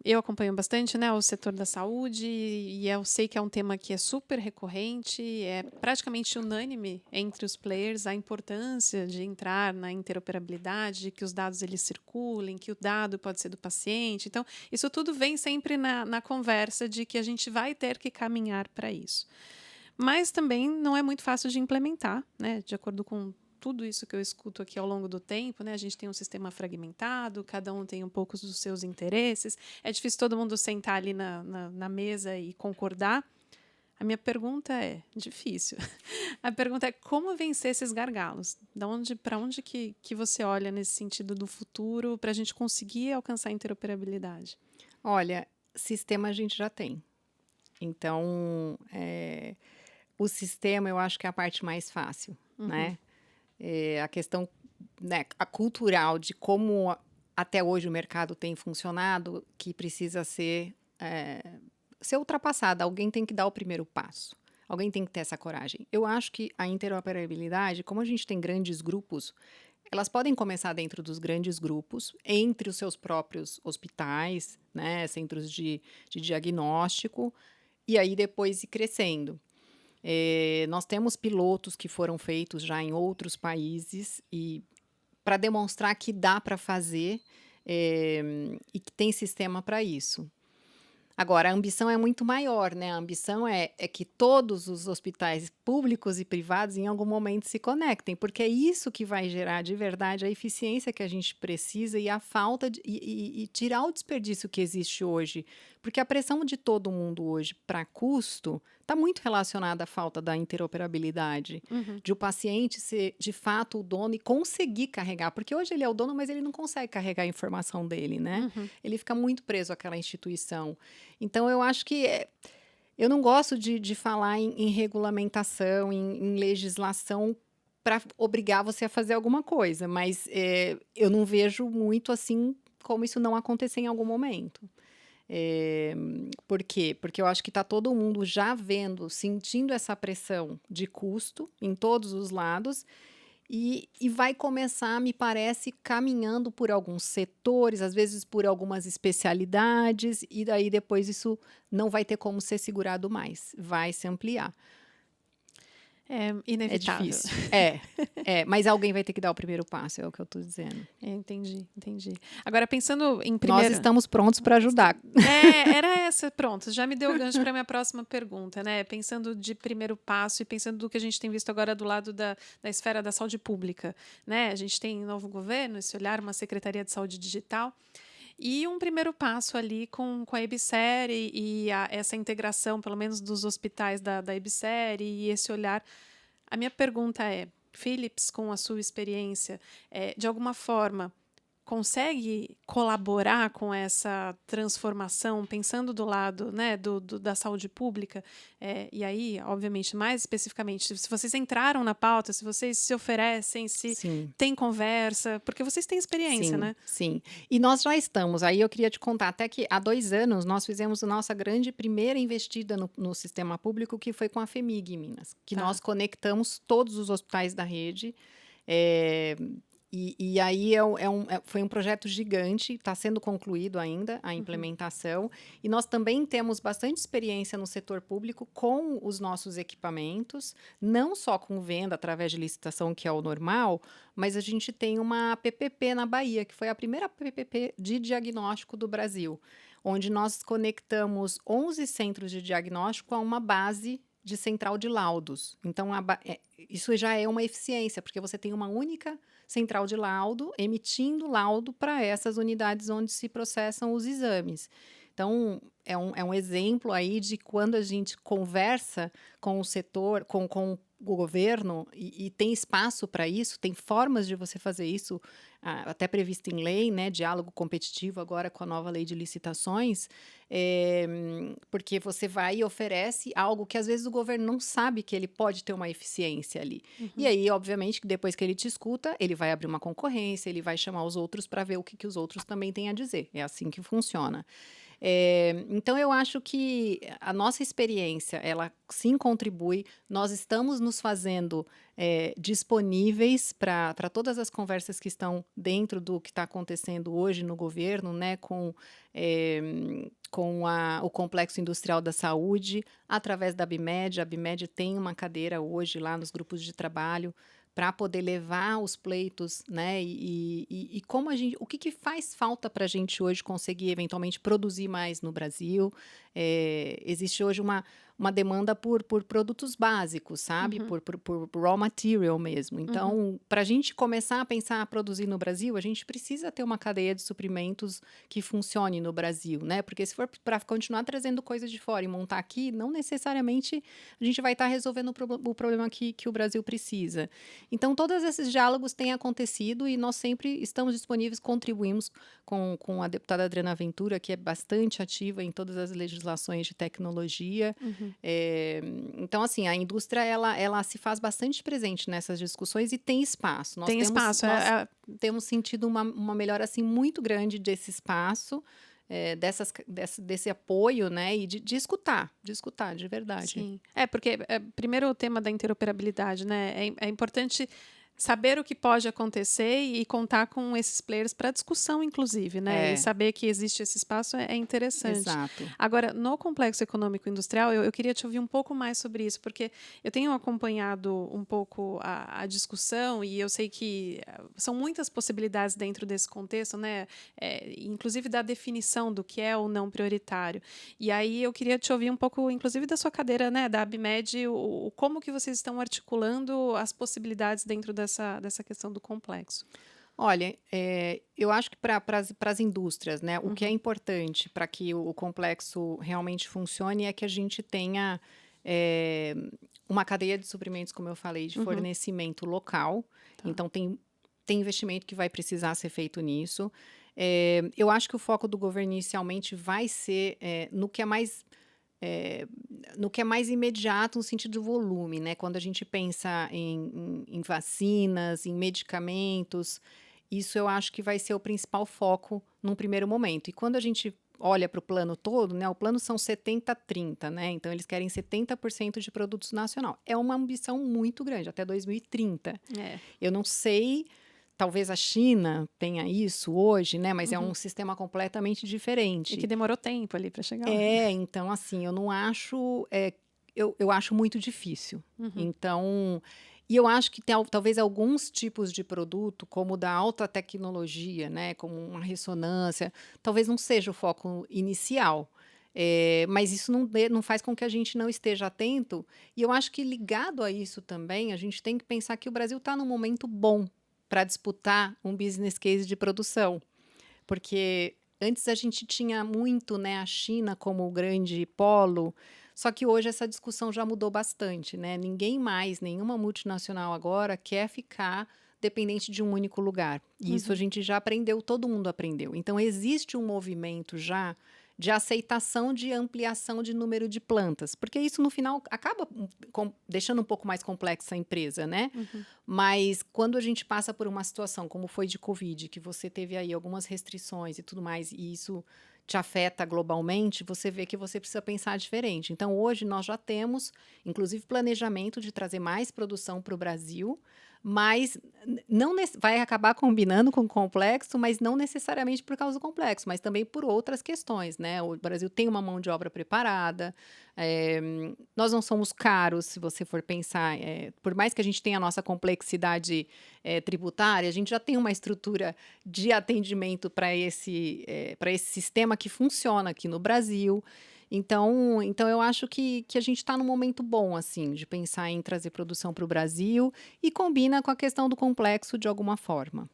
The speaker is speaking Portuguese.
eu acompanho bastante, né, o setor da saúde e eu sei que é um tema que é super recorrente, é praticamente unânime entre os players a importância de entrar na interoperabilidade, de que os dados eles circulem, que o dado pode ser do paciente. Então, isso tudo vem sempre na conversa de que a gente vai ter que caminhar para isso. Mas também não é muito fácil de implementar, né? De acordo com tudo isso que eu escuto aqui ao longo do tempo, né? A gente tem um sistema fragmentado, cada um tem um pouco dos seus interesses. É difícil todo mundo sentar ali na mesa e concordar. A minha pergunta é difícil. A pergunta é como vencer esses gargalos? Da onde para onde que você olha nesse sentido do futuro para a gente conseguir alcançar a interoperabilidade? Olha, sistema a gente já tem. Então, o sistema eu acho que é a parte mais fácil, Uhum, né? A questão, né, a cultural de como até hoje o mercado tem funcionado, que precisa ser ultrapassada. Alguém tem que dar o primeiro passo. Alguém tem que ter essa coragem. Eu acho que a interoperabilidade, como a gente tem grandes grupos, elas podem começar dentro dos grandes grupos, entre os seus próprios hospitais, né, centros de diagnóstico, e aí depois ir crescendo. Nós temos pilotos que foram feitos já em outros países e para demonstrar que dá para fazer, e que tem sistema para isso. Agora, a ambição é muito maior, né? A ambição é que todos os hospitais públicos e privados em algum momento se conectem, porque é isso que vai gerar de verdade a eficiência que a gente precisa e a falta e tirar o desperdício que existe hoje. Porque a pressão de todo mundo hoje para custo está muito relacionada à falta da interoperabilidade, uhum, de o paciente ser de fato o dono e conseguir carregar, porque hoje ele é o dono, mas ele não consegue carregar a informação dele, né? uhum. Ele fica muito preso àquela instituição. Então, eu acho que eu não gosto de falar em regulamentação, em legislação para obrigar você a fazer alguma coisa, mas eu não vejo muito assim como isso não acontecer em algum momento. Eh, por quê? Porque eu acho que está todo mundo já vendo, sentindo essa pressão de custo em todos os lados e vai começar, me parece, caminhando por alguns setores, às vezes por algumas especialidades, e daí depois isso não vai ter como ser segurado mais, vai se ampliar. É É inevitável. difícil. Mas alguém vai ter que dar o primeiro passo, é o que eu estou dizendo. É, entendi, entendi. Agora pensando em Nós primeira estamos prontos para ajudar. era essa, pronto, já me deu o gancho para minha próxima pergunta, né? Pensando de primeiro passo e pensando do que a gente tem visto agora do lado da esfera da saúde pública, né? A gente tem um novo governo, esse olhar, uma Secretaria de Saúde Digital e um primeiro passo ali com a EBSER essa integração, pelo menos dos hospitais da EBSER e esse olhar. A minha pergunta é, Philips, com a sua experiência, de alguma forma consegue colaborar com essa transformação, pensando do lado, né, da saúde pública? E aí, obviamente, mais especificamente, se vocês entraram na pauta, se vocês se oferecem, se Sim. tem conversa, porque vocês têm experiência, Sim, né? sim. E nós já estamos. Aí eu queria te contar até que há 2 anos nós fizemos a nossa grande primeira investida no sistema público, que foi com a FEMIG em Minas, que nós Tá. conectamos todos os hospitais da rede, eh, e aí foi um projeto gigante, está sendo concluído ainda a Uhum. implementação, e nós também temos bastante experiência no setor público com os nossos equipamentos, não só com venda através de licitação, que é o normal, mas a gente tem uma PPP na Bahia, que foi a primeira PPP de diagnóstico do Brasil, onde nós conectamos 11 centros de diagnóstico a uma base de central de laudos. Então, isso já é uma eficiência, porque você tem uma única central de laudo emitindo laudo para essas unidades onde se processam os exames. Então, é um exemplo aí de quando a gente conversa com o setor, com o governo, e tem espaço para isso, tem formas de você fazer isso, até previsto em lei, né? Diálogo competitivo agora com a nova lei de licitações, porque você vai e oferece algo que às vezes o governo não sabe que ele pode ter uma eficiência ali. E Uhum. aí, obviamente, que depois que ele te escuta, ele vai abrir uma concorrência, ele vai chamar os outros para ver o que os outros também têm a dizer. É assim que funciona. Então eu acho que a nossa experiência, ela sim contribui, nós estamos nos fazendo disponíveis para todas as conversas que estão dentro do que está acontecendo hoje no governo, né, com o Complexo Industrial da Saúde, através da ABMED. A ABMED tem uma cadeira hoje lá nos grupos de trabalho para poder levar os pleitos, né? E como o que faz falta para a gente hoje conseguir eventualmente produzir mais no Brasil? Existe hoje uma demanda por produtos básicos, sabe? Uhum, Por raw material mesmo. uhum. Então, para a gente começar a pensar a produzir no Brasil, a gente precisa ter uma cadeia de suprimentos que funcione no Brasil, né? Porque se for para continuar trazendo coisas de fora e montar aqui, não necessariamente a gente vai estar resolvendo o problema que o Brasil precisa. Então, todos esses diálogos têm acontecido e nós sempre estamos disponíveis, contribuímos com a deputada Adriana Ventura, que é bastante ativa em todas as legislações de tecnologia. Uhum. É, então, assim, a indústria, ela se faz bastante presente nessas discussões e tem espaço. Tem espaço. Nós temos sentido uma melhora, assim, muito grande desse espaço, desse apoio, né, e de escutar, de verdade. Sim. Porque primeiro o tema da interoperabilidade, né? É importante saber o que pode acontecer e contar com esses players para discussão, inclusive, né? E É, saber que existe esse espaço é interessante. exato. Agora, no complexo econômico industrial, eu queria te ouvir um pouco mais sobre isso, porque eu tenho acompanhado um pouco a discussão e eu sei que são muitas possibilidades dentro desse contexto, né? Inclusive da definição do que é ou não prioritário. E aí eu queria te ouvir um pouco, inclusive, da sua cadeira, né, da ABMED, como que vocês estão articulando as possibilidades dentro dessa questão do complexo. Olha, eu acho que para as indústrias, né, o que é Uhum, importante para que o complexo realmente funcione é que a gente tenha eh, uma cadeia de suprimentos, como eu falei, de uhum, fornecimento local. tá. Então, tem investimento que vai precisar ser feito nisso. Eu acho que o foco do governo inicialmente vai ser eh, no que é mais imediato, no sentido do volume, né? Quando a gente pensa em vacinas, em medicamentos, isso eu acho que vai ser o principal foco num primeiro momento. E quando a gente olha para o plano todo, né? O plano são 70-30, né? Então eles querem 70% de produtos nacional. É uma ambição muito grande, até 2030. É. Eu não sei, talvez a China tenha isso hoje, né? Mas é Uhum. um sistema completamente E que diferente. demorou tempo ali para chegar lá. Então, assim, eu não acho, eu acho muito difícil. Uhum, Então, e eu acho que tem talvez alguns tipos de produto, como o da alta tecnologia, né, como uma ressonância, talvez não seja o foco inicial. Mas isso não faz com que a gente não esteja atento. E eu acho que ligado a isso também, a gente tem que pensar que o Brasil está num momento bom para disputar um business case de produção. Porque antes a gente tinha muito, né, a China como o grande polo, só que hoje essa discussão já mudou bastante, né? Ninguém mais, nenhuma multinacional agora quer ficar dependente de um único lugar. E isso a uhum. gente já aprendeu, todo mundo aprendeu. Então existe um movimento já de aceitação de ampliação de número de plantas, porque isso no final acaba deixando um pouco mais complexa a empresa, né? Uhum. Mas quando a gente passa por uma situação como foi de Covid, que você teve aí algumas restrições e tudo mais, e isso te afeta globalmente, você vê que você precisa pensar diferente. Então, hoje nós já temos, inclusive, planejamento de trazer mais produção para o Brasil, mas não vai acabar combinando com o complexo, mas não necessariamente por causa do complexo, mas também por outras questões, né? O Brasil tem uma mão de obra preparada, é, nós não somos caros, se você for pensar, por mais que a gente tenha a nossa complexidade tributária, a gente já tem uma estrutura de atendimento para esse sistema que funciona aqui no Brasil. Então eu acho que a gente está num momento bom, assim, de pensar em trazer produção para o Brasil e combina com a questão do complexo de alguma forma.